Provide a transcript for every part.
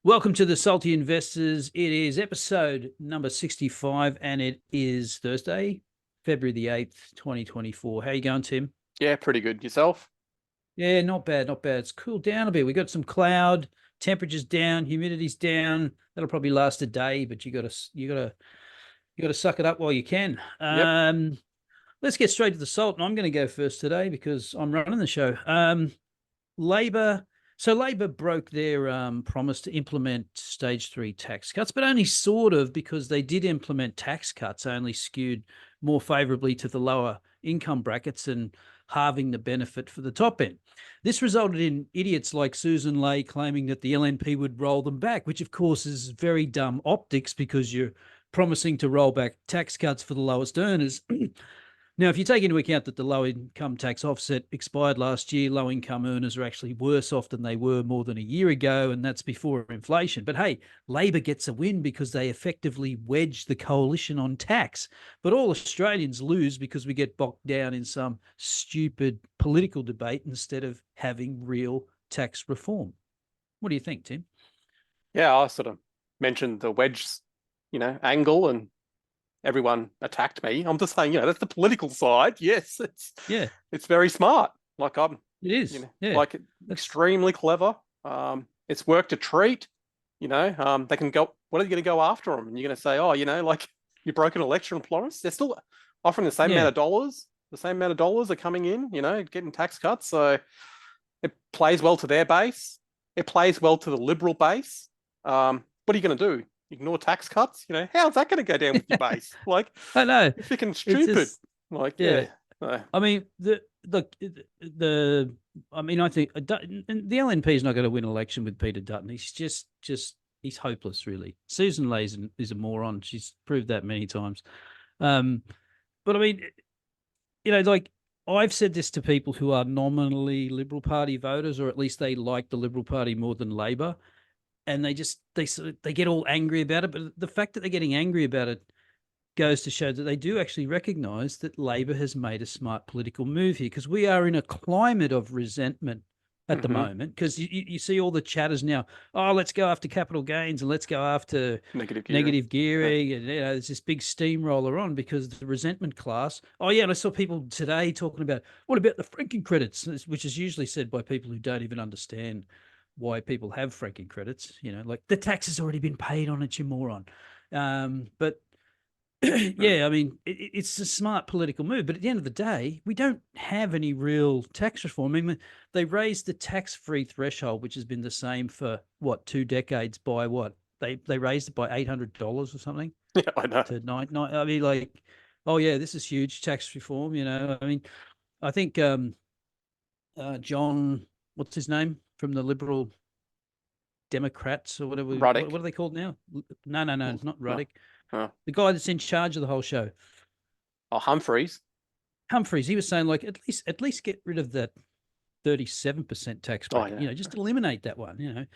Welcome to the Salty Investors. It is episode number 65 and it is Thursday, February the 8th, 2024. How you going, Tim? Yeah, pretty good. Yourself? Yeah, not bad, not bad. It's cooled down a bit. We got some cloud, temperature's down, humidity's down. That'll probably last a day, but you gotta suck it up while you can. Yep. Let's get straight to the salt, and I'm going to go first today because I'm running the show. Labor. So Labor broke their promise to implement stage 3 tax cuts, but only sort of, because they did implement tax cuts, only skewed more favorably to the lower income brackets and halving the benefit for the top end. This resulted in idiots like Susan Ley claiming that the LNP would roll them back, which of course is very dumb optics because you're promising to roll back tax cuts for the lowest earners. Now, if you take into account that the low income tax offset expired last year, low income earners are actually worse off than they were more than a year ago, and that's before inflation. But hey, Labor gets a win because they effectively wedge the coalition on tax. But all Australians lose because we get bogged down in some stupid political debate instead of having real tax reform. What do you think, Tim? Yeah, I sort of mentioned the wedge, angle, and everyone attacked me. I'm just saying, that's the political side. Yes, Yeah, it's very smart. Like it is. Yeah, extremely clever. It's worked a treat. They can go. What are you going to go after them? And you're going to say, oh, you broke an election promise. They're still offering the same amount of dollars. The same amount of dollars are coming in. Getting tax cuts. So it plays well to their base. It plays well to the Liberal base. What are you going to do? Ignore tax cuts? How's that going to go down with your base? Like, I know. you're freaking stupid. Yeah. I mean, I think the LNP is not going to win an election with Peter Dutton. He's he's hopeless, really. Susan Ley is a moron. She's proved that many times. But I mean, like, I've said this to people who are nominally Liberal Party voters, or at least they like the Liberal Party more than Labor, and they get all angry about it. But the fact that they're getting angry about it goes to show that they do actually recognise that Labor has made a smart political move here, because we are in a climate of resentment at the moment, because you see all the chatters now, oh, let's go after capital gains and let's go after negative gearing. And there's this big steamroller on because the resentment class. Oh yeah, and I saw people today talking about, what about the franking credits, which is usually said by people who don't even understand why people have franking credits. Like, the tax has already been paid on it, you moron. But yeah, I mean, it's a smart political move, but at the end of the day, we don't have any real tax reform. I mean, they raised the tax-free threshold, which has been the same for, 2 decades, by what? They raised it by $800 or something. Yeah, I know. To nine. I mean, like, oh yeah, this is huge tax reform. I mean, I think John, what's his name, from the Liberal Democrats or whatever. Ruddock. What are they called now? No, it's not Ruddock. No. The guy that's in charge of the whole show. Oh, Humphreys. He was saying, like, at least get rid of that 37% tax rate. Oh, yeah. Just eliminate that one.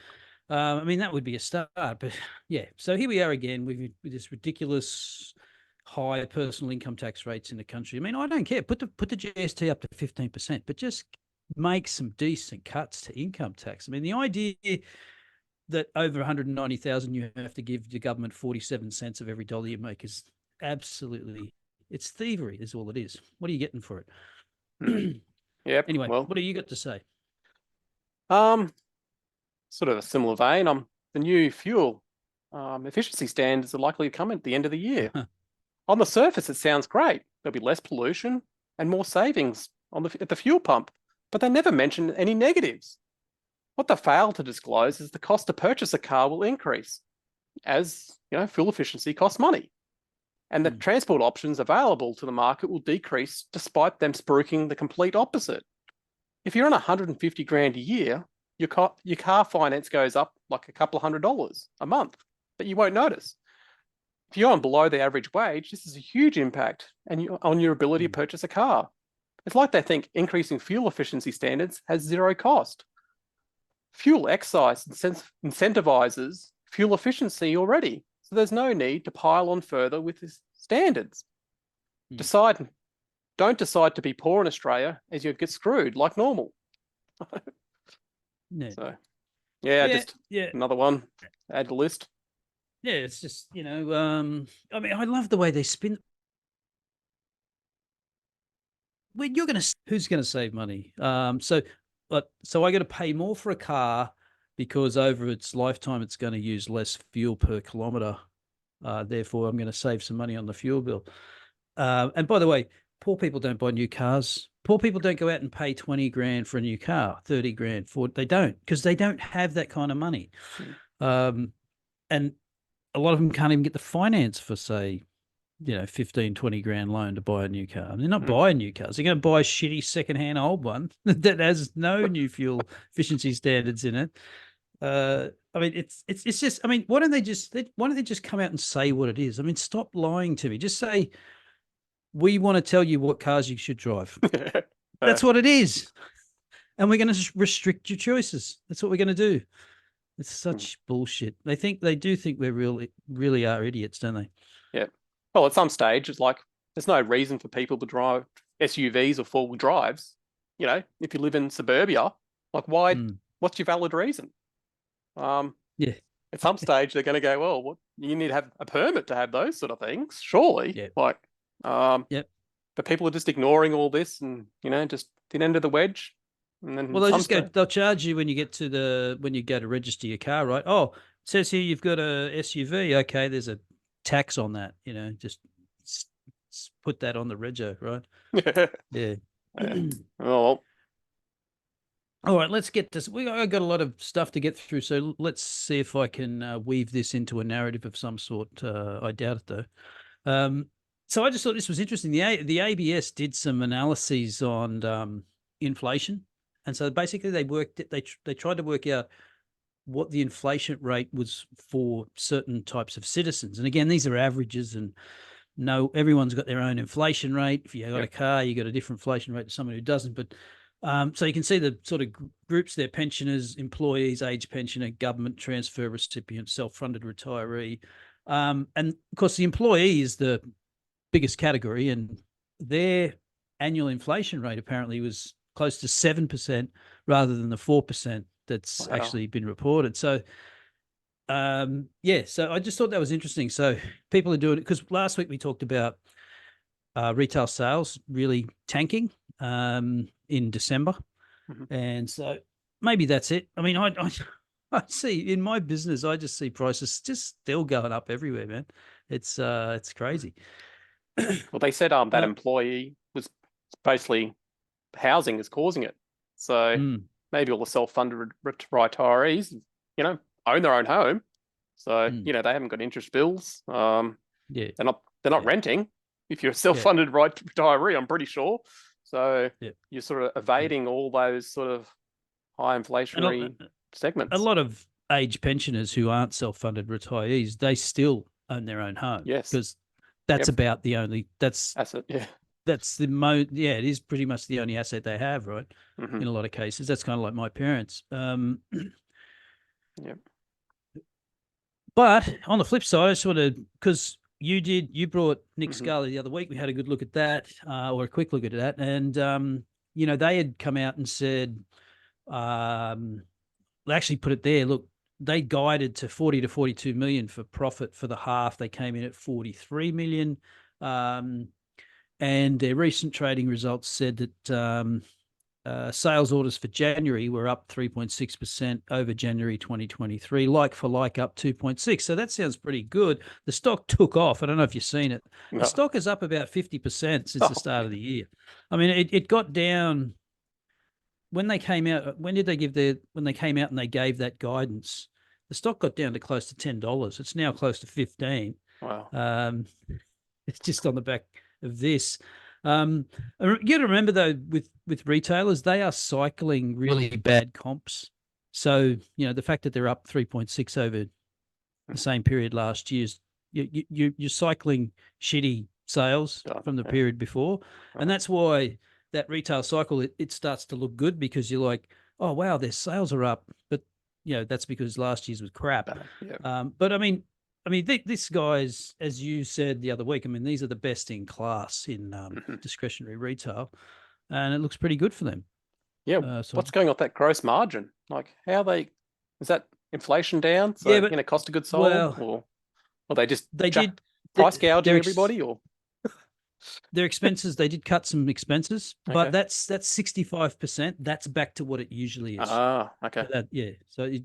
I mean, that would be a start. But yeah, so here we are again with this ridiculous high personal income tax rates in the country. I mean, I don't care. Put the GST up to 15%, but just make some decent cuts to income tax. I mean, the idea that over 190,000 you have to give the government 47 cents of every dollar you make is absolutely, it's thievery is all it is. What are you getting for it? Yep. Anyway, well, what do you got to say? Sort of a similar vein. The new fuel efficiency standards are likely to come at the end of the year. On the surface, it sounds great. There'll be less pollution and more savings at the fuel pump, but they never mention any negatives. What they fail to disclose is the cost to purchase a car will increase as, fuel efficiency costs money. And the transport options available to the market will decrease despite them spruiking the complete opposite. If you're on 150 grand a year, your car finance goes up like a couple of $100 a month, but you won't notice. If you're on below the average wage, this is a huge impact on your ability to purchase a car. It's like they think increasing fuel efficiency standards has zero cost. Fuel excise incentivizes fuel efficiency already, so there's no need to pile on further with these standards. Don't decide to be poor in Australia, as you get screwed like normal. No. So. Yeah, Yeah, just yeah, another one. Add to the list. yeah. It's just, I mean, I love the way they spin. When you're gonna, who's gonna save money? So I got to pay more for a car because over its lifetime it's going to use less fuel per kilometer. Therefore, I'm going to save some money on the fuel bill. And by the way, poor people don't buy new cars. Poor people don't go out and pay 20 grand for a new car, 30 grand for it. They don't, because they don't have that kind of money. Mm. And a lot of them can't even get the finance for, say, 15, 20 grand loan to buy a new car. And they're not buying new cars. They're going to buy a shitty secondhand old one that has no new fuel efficiency standards in it. I mean, it's just, I mean, why don't they just come out and say what it is? I mean, stop lying to me. Just say, we want to tell you what cars you should drive. That's what it is. And we're going to restrict your choices. That's what we're going to do. It's such bullshit. They do think we're really are idiots, don't they? Yeah. Well, at some stage, it's like there's no reason for people to drive SUVs or four-wheel drives. If you live in suburbia, like why? What's your valid reason? Yeah. At some stage, they're going to go, well, what, you need to have a permit to have those sort of things, surely. Yeah. Like, Yep. but people are just ignoring all this, and just the end of the wedge. And then Well, they'll charge you when you go to register your car, right? Oh, it says here you've got a SUV. Okay, there's a tax on that. Just put that on the rego, right? Yeah. Oh. All right, let's get this. I got a lot of stuff to get through, so let's see if I can weave this into a narrative of some sort. I doubt it though. So I just thought this was interesting. The ABS did some analyses on inflation, and so basically they tried to work out what the inflation rate was for certain types of citizens. And again, these are averages, and no, everyone's got their own inflation rate. If you got a car, you got a different inflation rate to someone who doesn't. But so you can see the sort of groups there: pensioners, employees, age pensioner, government transfer recipient, self-funded retiree. And of course, the employee is the biggest category, and their annual inflation rate apparently was close to 7% rather than the 4% that's actually been reported. So, so I just thought that was interesting. So people are doing it because last week we talked about retail sales really tanking in December. And so maybe that's it. I mean, I see in my business, I just see prices just still going up everywhere, man. It's crazy. Well, they said that employee was basically housing is causing it. So maybe all the self-funded retirees, own their own home. So, they haven't got interest bills. They're not renting. If you're a self-funded retiree, I'm pretty sure. So you're sort of evading all those sort of high inflationary segments. A lot of age pensioners who aren't self-funded retirees, they still own their own home. Yes. Because that's about the only asset. Yeah. That's the it is pretty much the only asset they have, right? In a lot of cases. That's kind of like my parents. But on the flip side, because you brought Nick Scali the other week. We had a good look at that, or a quick look at that. And, they had come out and said, they actually put it there. Look, they guided to 40 to 42 million for profit for the half. They came in at 43 million. And their recent trading results said that sales orders for January were up 3.6% over January 2023, like for like up 2.6. So that sounds pretty good. The stock took off. I don't know if you've seen it. No. The stock is up about 50% since the start of the year. I mean, it got down when they came out. When they came out and they gave that guidance, the stock got down to close to $10. It's now close to 15. Wow. It's just on the back of this. You got to remember though, with retailers, they are cycling really bad comps. So the fact that they're up 3.6 over the same period last year, you're cycling shitty sales from the period before, and that's why that retail cycle it starts to look good, because you're like, oh wow, their sales are up, but that's because last year's was crap. But I mean, these guys, as you said the other week, I mean, these are the best in class in discretionary retail, and it looks pretty good for them. Yeah. So what's going on with that gross margin? Like, how are they Is that inflation down? So, Yeah, but cost of goods sold, well, or they just they did price gouging their everybody, or their expenses. They did cut some expenses, but okay. that's 65%. That's back to what it usually is. Ah, So okay.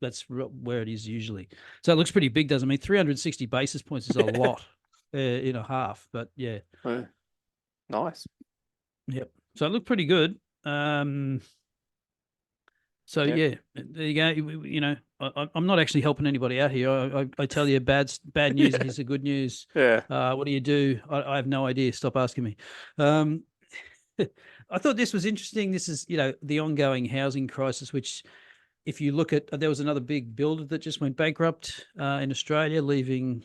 that's where it is usually. So it looks pretty big, doesn't it? I mean, 360 basis points is a lot in a half, but yeah. Yeah. Nice. Yep. So it looked pretty good. So Yeah. yeah, there you go. I'm not actually helping anybody out here. I tell you bad news, and Yeah. here's the good news. Yeah. What do you do? I have no idea. Stop asking me. Um, I thought this was interesting. This is the ongoing housing crisis, which if you look at, there was another big builder that just went bankrupt in Australia, leaving,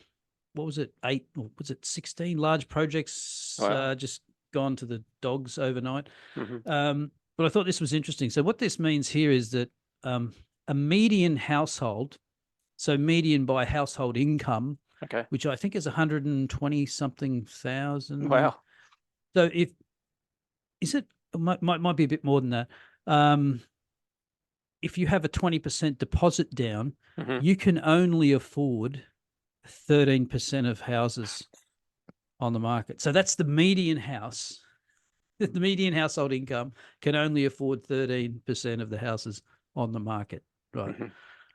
what was it, 8 or was it 16 large projects Wow. just gone to the dogs overnight. Hmm. But I thought this was interesting. So what this means here is that a median household, so median by household income, Okay. which I think is 120 something thousand. Wow. So it might be a bit more than that. If you have a 20% deposit down, Hmm. you can only afford 13% of houses on the market. So that's the median house. The median household income can only afford 13% of the houses on the market. Right. Hmm.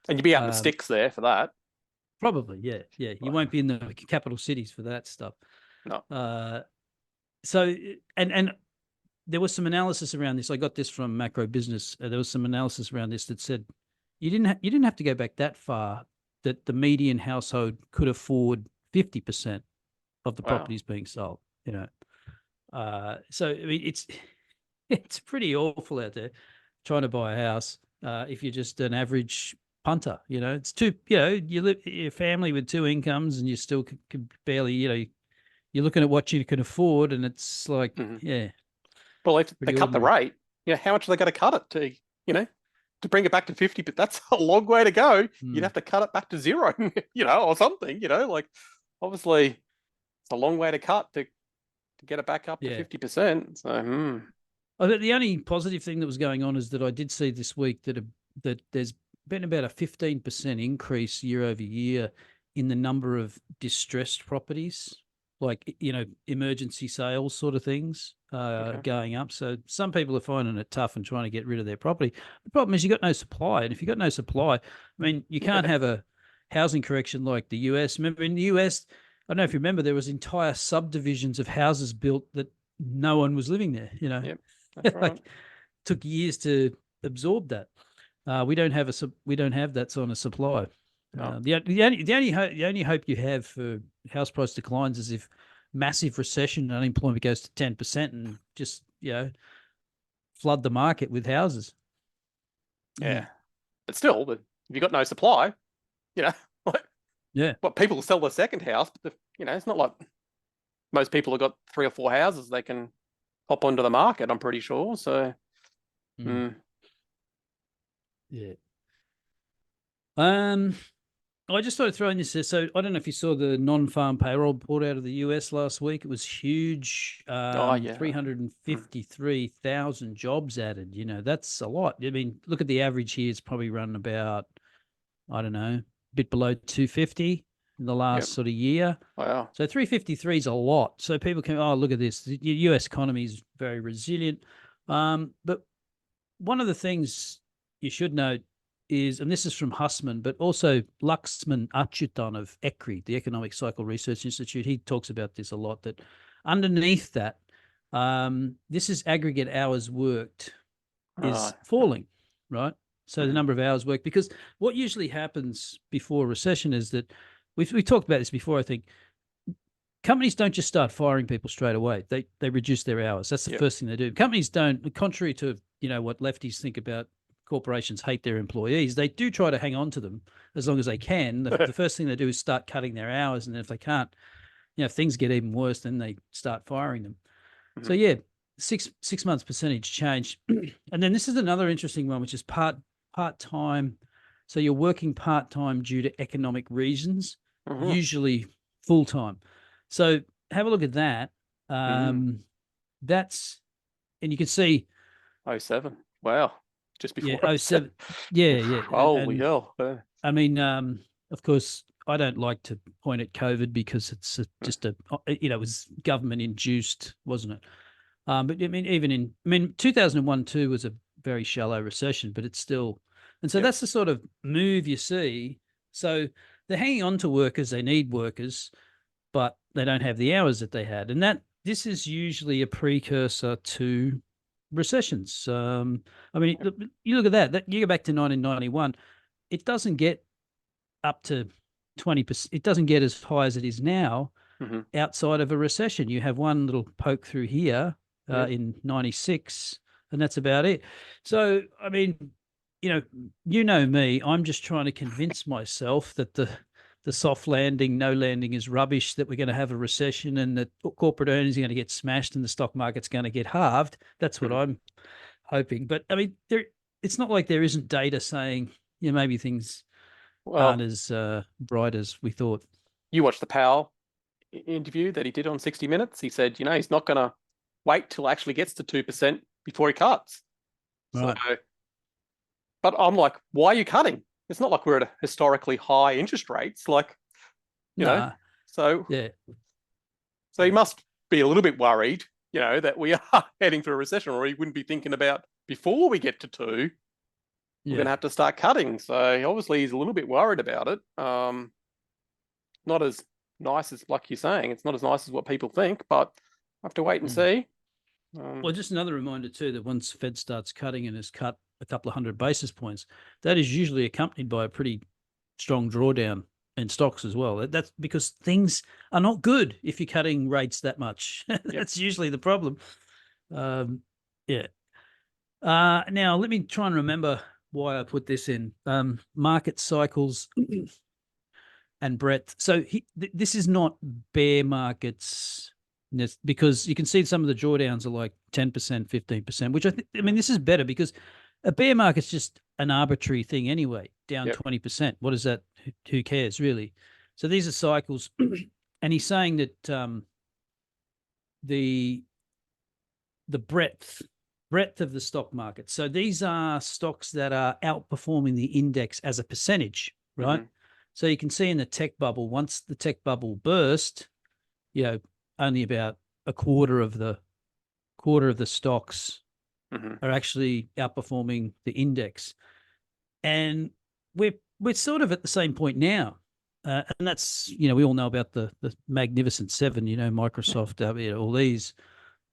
And you'd be out in the Um, sticks there for that. Probably, yeah. Yeah. You Right. won't be in the capital cities for that stuff. No. So and there was some analysis around this. I got this from Macro Business. There was some analysis around this that said you didn't have to go back that far, that the median household could afford 50% of the Wow. properties being sold. So I mean, it's pretty awful out there trying to buy a house if you're just an average punter. It's you live your family with two incomes and you still can barely you're looking at what you can afford, and it's like Hmm. yeah, Well, if they pretty cut the ordinary. rate, how much are they going to cut it to, to bring it back to 50? But that's a long way to go. You'd Mm, have to cut it back to zero, or something, like obviously it's a long way to cut to get it back up to yeah. 50%. So, I think the only positive thing that was going on is that I did see this week that there's been about a 15% increase year over year in the number of distressed properties, like emergency sales sort of things, okay. going up. So some people are finding it tough and trying to get rid of their property. The problem is you got no supply, and if you got no supply, I mean, you can't have a housing correction like the US. Remember in the US, I don't know if you remember, there was entire subdivisions of houses built that no one was living there. Yep, that's right. like took years to absorb that. We don't have that on a supply. No. The only hope you have for house price declines is if massive recession and unemployment goes to 10% and just flood the market with houses. Yeah. But still, if you've got no supply, like Yeah. what people will sell their second house, but it's not like most people have got 3 or 4 houses they can hop onto the market, I'm pretty sure. So, Mm. Yeah. I just thought of throwing this there. So I don't know if you saw the non-farm payroll report out of the US last week. It was huge. oh yeah. 353,000 jobs added. That's a lot. I mean, look at the average here. It's probably run about, I don't know, a bit below 250 in the last Yep. sort of year. Wow. So 353 is a lot. So people can, oh, look at this. The US economy is very resilient. But one of the things you should note is, and this is from Hussman, but also Laxman Achutan of ECRI, the Economic Cycle Research Institute, he talks about this a lot, that underneath that, this is aggregate hours worked is falling, right? So the number of hours worked, because what usually happens before a recession is that, we talked about this before, I think, companies don't just start firing people straight away. They reduce their hours. That's the first thing they do. Companies don't, contrary to what lefties think about corporations hate their employees, they do try to hang on to them as long as they can. The first thing they do is start cutting their hours, and if they can't, if things get even worse, then they start firing them. So yeah, 6 months percentage change. And then this is another interesting one, which is part-time. So you're working part-time due to economic reasons, usually full-time. So have a look at that. That's, and you can see 07. Wow. just Yeah. before. Oh, seven. Yeah, yeah. Holy And hell. I mean, of course, I don't like to point at COVID because it's just it was government induced, wasn't it? But I mean, I mean, 2001, two was a very shallow recession, but it's still, and so Yep. that's the sort of move you see. So they're hanging on to workers, they need workers, but they don't have the hours that they had. And this is usually a precursor to recessions. I mean, you look at that you go back to 1991, it doesn't get up to 20%. It doesn't get as high as it is now Mhm. outside of a recession. You have one little poke through here Yep. in 96, and that's about it. So, I mean, you know me, I'm just trying to convince myself that the soft landing, no landing is rubbish, that we're going to have a recession and that corporate earnings are going to get smashed and the stock market's going to get halved. That's what Mhm. I'm hoping. But I mean, it's not like there isn't data saying, maybe things aren't Well, as bright as we thought. you watched the Powell interview that he did on 60 Minutes. He said, he's not going to wait till it actually gets to 2% before he cuts. So, Right. but I'm like, why are you cutting? It's not like we're at a historically high interest rates. Like, you know, Nah. so Yeah. so he must be a little bit worried, that we are heading for a recession, or he wouldn't be thinking about before we get to two, we're going Yeah. to have to start cutting. So obviously he's a little bit worried about it. Not as nice as, like you're saying, it's not as nice as what people think, but I have to wait and Mm. see. Well, just another reminder too that once Fed starts cutting and has cut a couple of hundred basis points, that is usually accompanied by a pretty strong drawdown in stocks as well. That's because things are not good if you're cutting rates that much. Yep. That's usually the problem. Yeah. Now let me try and remember why I put this in. Market cycles and breadth. So this is not bear markets because you can see some of the drawdowns are like 10%, 15%, which I mean, this is better because a bear market's just an arbitrary thing anyway, down Yep. 20%. What is that? Who cares really? So these are cycles. And he's saying that the breadth of the stock market. So these are stocks that are outperforming the index as a percentage, right? Mm-hmm. So you can see in the tech bubble, once the tech bubble burst, only about a quarter of the stocks Mm-hmm. are actually outperforming the index, and we're sort of at the same point now, and that's we all know about the Magnificent Seven, Microsoft, all these,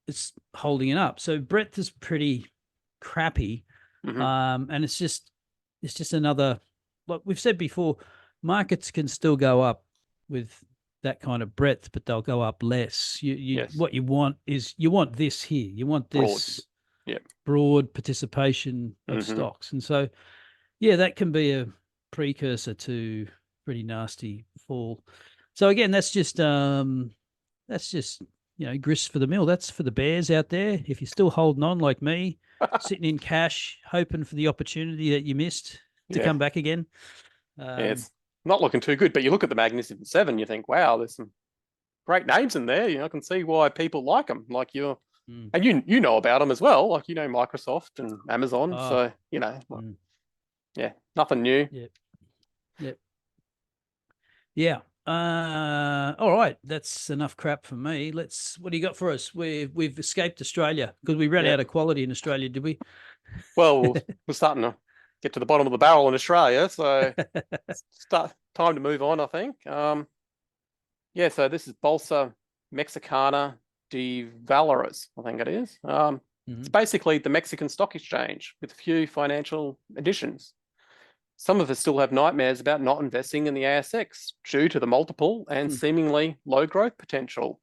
it's holding it up. So breadth is pretty crappy, Mm-hmm. and it's just another, like we've said before, markets can still go up with that kind of breadth, but they'll go up less. Yes. What you want is you want this here. You want Broad. this Yep. broad participation of Mm-hmm. stocks, and so that can be a precursor to pretty nasty fall. So again, that's just grist for the mill. That's for the bears out there. If you're still holding on like me, sitting in cash, hoping for the opportunity that you missed to Yeah. come back again. Yeah, it's not looking too good. But you look at the Magnificent Seven, you think, wow, there's some great names in there. I can see why people like them. Like Mm. and you know about them as well. Like Microsoft and Amazon. Oh, So mm. yeah, nothing new. Yep. Yep. Yeah. All right. That's enough crap for me. What do you got for us? We've escaped Australia because we ran Yeah. out of quality in Australia, did we? Well, we're starting to get to the bottom of the barrel in Australia, so time to move on, I think. Yeah, so this is BOLSA MEXICANA de VALORES, I think it is. It's basically the Mexican stock exchange with a few financial additions. Some of us still have nightmares about not investing in the ASX due to the multiple and seemingly low growth potential.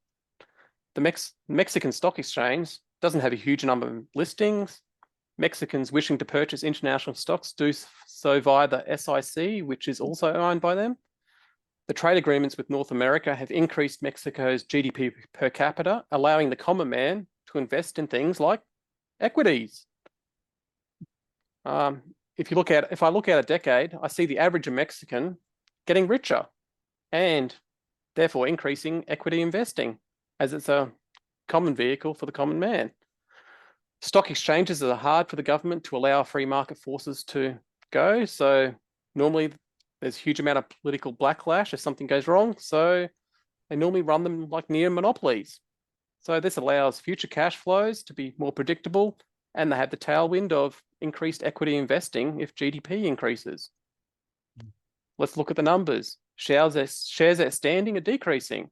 The Mexican stock exchange doesn't have a huge number of listings. Mexicans wishing to purchase international stocks do so via the SIC, which is also owned by them. The trade agreements with North America have increased Mexico's GDP per capita, allowing the common man to invest in things like equities. If I look at a decade, I see the average Mexican getting richer and therefore increasing equity investing, as it's a common vehicle for the common man. Stock exchanges are hard for the government to allow free market forces to go. So normally there's a huge amount of political backlash if something goes wrong. So they normally run them like near monopolies. So this allows future cash flows to be more predictable, and they have the tailwind of increased equity investing if GDP increases. Let's look at the numbers. Shares outstanding are decreasing.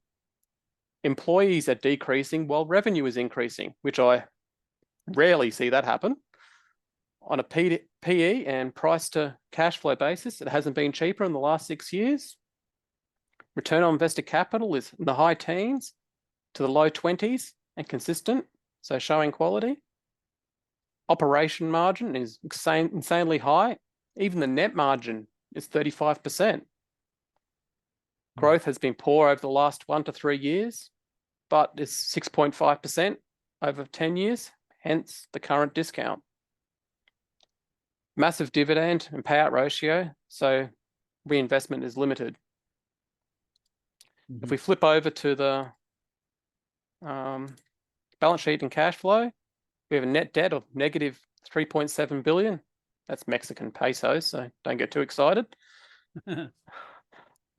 Employees are decreasing while revenue is increasing, which I rarely see that happen. On a PE and price to cash flow basis, it hasn't been cheaper in the last 6 years. Return on invested capital is in the high teens to the low 20s and consistent, so showing quality. Operation margin is insanely high. Even the net margin is 35%. Growth has been poor over the last 1 to 3 years, but is 6.5% over 10 years, hence the current discount. Massive dividend and payout ratio, so reinvestment is limited. If we flip over to the balance sheet and cash flow, we have a net debt of negative 3.7 billion. That's Mexican pesos, so don't get too excited.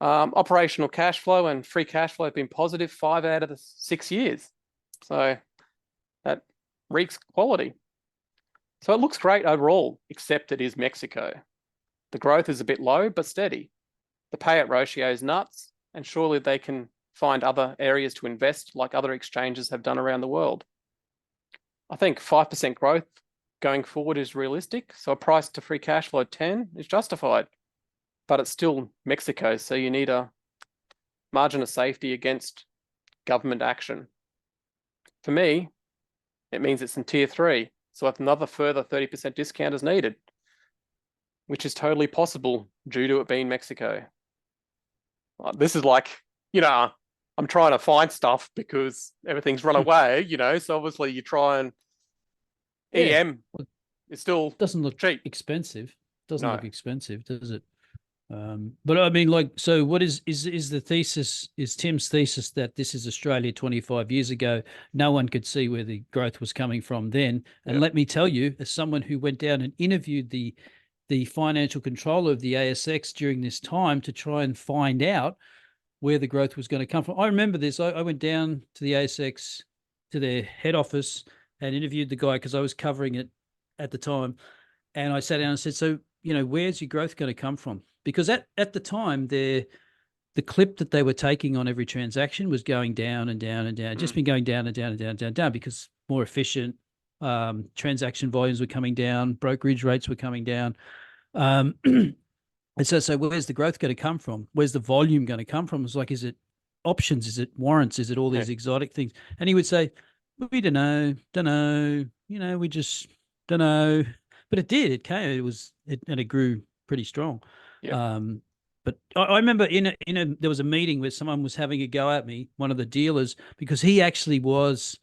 Operational cash flow and free cash flow have been positive 5 out of the 6 years. So that reeks quality. So it looks great overall, except it is Mexico. The growth is a bit low, but steady. The payout ratio is nuts, and surely they can find other areas to invest like other exchanges have done around the world. I think 5% growth going forward is realistic. So a price to free cash flow 10 is justified, but it's still Mexico. So you need a margin of safety against government action. For me, it means it's in tier 3. So if another further 30% discount is needed, which is totally possible due to it being Mexico. This is like, I'm trying to find stuff because everything's run away, so obviously you try and EM is still doesn't look cheap. Expensive. Doesn't look expensive, does it? But I mean, so what is the thesis, is Tim's thesis that this is Australia 25 years ago? No one could see where the growth was coming from then. And let me tell you, as someone who went down and interviewed the financial controller of the ASX during this time to try and find out where the growth was going to come from. I remember this. I went down to the ASX, to their head office, and interviewed the guy because I was covering it at the time. And I sat down and said, so, where's your growth going to come from? Because at the time, the clip that they were taking on every transaction was going down and down and down. Just been going down and down and down and down and down because more efficient, transaction volumes were coming down, brokerage rates were coming down. And so where's the growth going to come from? Where's the volume going to come from? It's like, is it options? Is it warrants? Is it all these exotic things? And he would say, we don't know, we just don't know. But it did. It came. And it grew pretty strong. Yeah. But I remember there was a meeting where someone was having a go at me, one of the dealers, because he actually was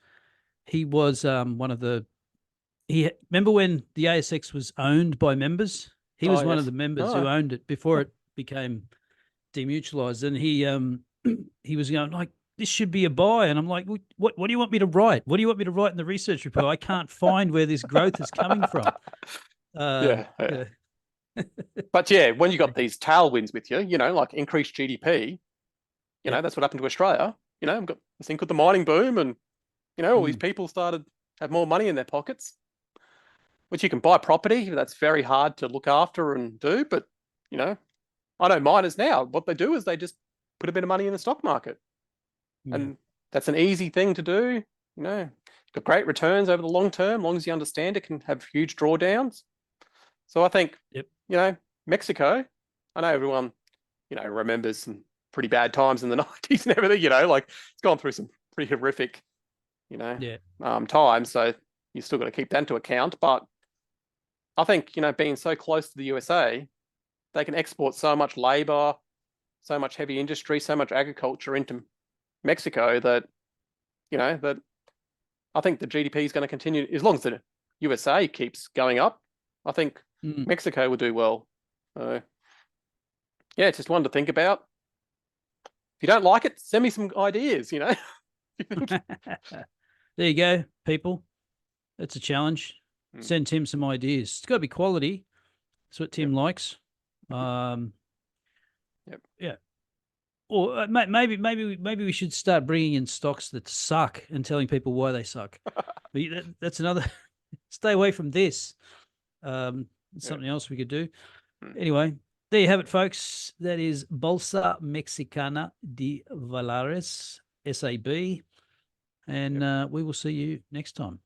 one of the. Remember when the ASX was owned by members? He was one of the members who owned it before it became demutualized, and he was going like, this should be a buy. And I'm like, what do you want me to write? What do you want me to write in the research report? I can't find where this growth is coming from. Yeah. But when you got these tailwinds with you, like increased GDP, that's what happened to Australia. We've got this thing called the mining boom, and, all these people started to have more money in their pockets, which you can buy property. That's very hard to look after and do. But, I know miners now, what they do is they just put a bit of money in the stock market. And that's an easy thing to do. Got great returns over the long term, as long as you understand it can have huge drawdowns. So I think, Mexico, I know everyone, remembers some pretty bad times in the 90s and everything, like it's gone through some pretty horrific, times. So you still got to keep that into account. But I think, being so close to the USA, they can export so much labor, so much heavy industry, so much agriculture into Mexico that, that I think the GDP is going to continue as long as the USA keeps going up. I think Mexico will do well. It's just one to think about. If you don't like it, send me some ideas, There you go, people. That's a challenge. Mm. Send Tim some ideas. It's got to be quality. That's what Tim likes. Yep. Yeah. Or maybe we should start bringing in stocks that suck and telling people why they suck. That's another. Stay away from this. Something else we could do. Anyway, there you have it, folks. That is Bolsa Mexicana de Valores, SAB. And we will see you next time.